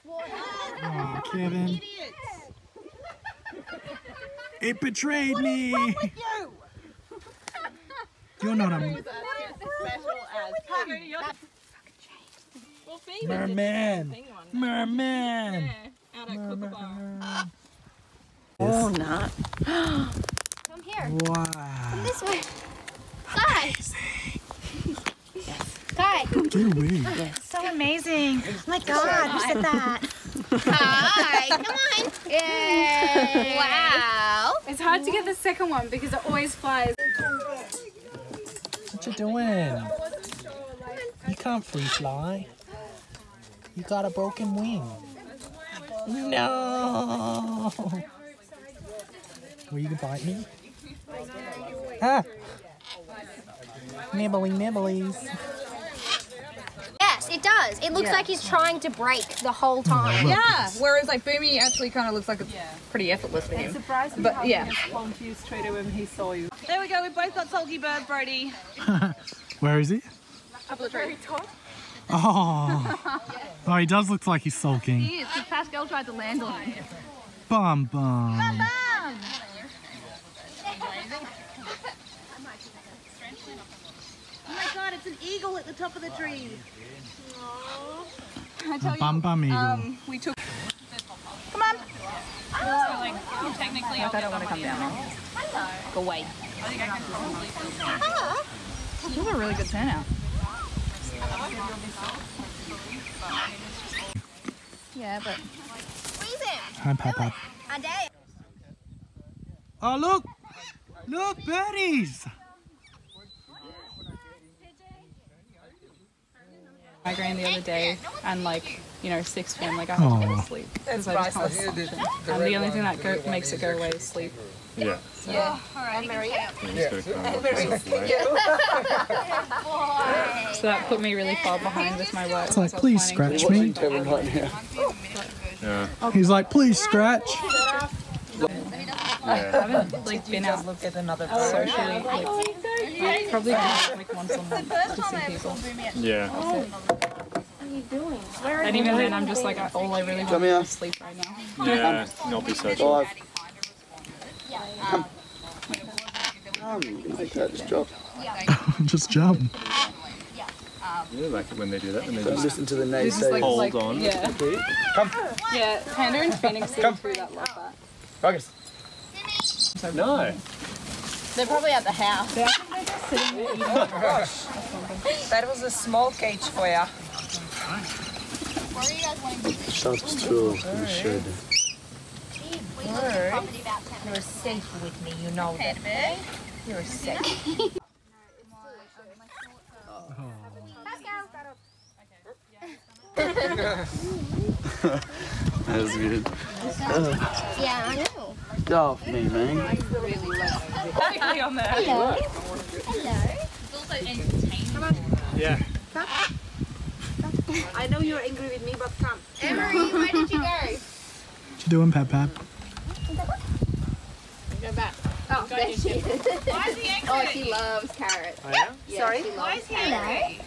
Oh, Kevin. It betrayed me. What is wrong with you? You're not a merman. Merman. Oh, not. Come here. Wow. Come this way. Guy. Guy. Get away. So amazing. Oh my God, who said that? Hi. Come on. Yay. Wow. It's hard to get the second one because it always flies. What you doing? You can't free fly. You got a broken wing. No. Will you bite me? Ah. Nibbly nibblies. Yes, it does. It looks like he's trying to break the whole time. Yeah, whereas like Boomy actually kind of looks like it's pretty effortless for him. Surprised me But how yeah. he responded to you straight away when he saw you. There we go, we both got sulky bird, Brody. Where is he? Up the tree. Oh. Oh, he does look like he's sulking. He is, because Pascal tried to land on him. Bum bum. Bam! Oh my God, it's an eagle at the top of the tree. I tell A bum bum eagle. we took... Come on! Technically, I don't want to come down now. Go away. This is a really good turnout. Yeah, but... Hi, Papa. Oh, look! Look, birdies! Migraine the other day and like, you know, 6 p.m. like I had to go to sleep because I just can't function. And the only thing that makes it go away is sleep. Yeah. So, yeah. So that put me really far behind with my work. It's like, please scratch me. Yeah. He's like, please scratch. I haven't like been out socially, like probably just like once a month to see people. Yeah. And even then I'm just like all I really want is sleep right now. Yeah. Not be social. Make that just drop. Just jump. Yeah, like when they do that, when they Don't just listen to the This is naysayers. hold on. Yeah. Come. Yeah, Panda and Phoenix did through that love that. Focus. No. They're probably at the house. That was a small cage for you. Where are you guys wanting to be? Sharpest tool in the shed. You're safe with me, you know that. You're safe. That was good. Yeah, I know. Get off me, man. Quickly on there. Hello. Yeah. I know you're angry with me, but come. Emery, where did you go? What you doing, Pap Pap? Go back. Oh, there she is. Why is he angry? Oh, she loves carrots. Oh, yeah? Yeah, Sorry? she loves carrots.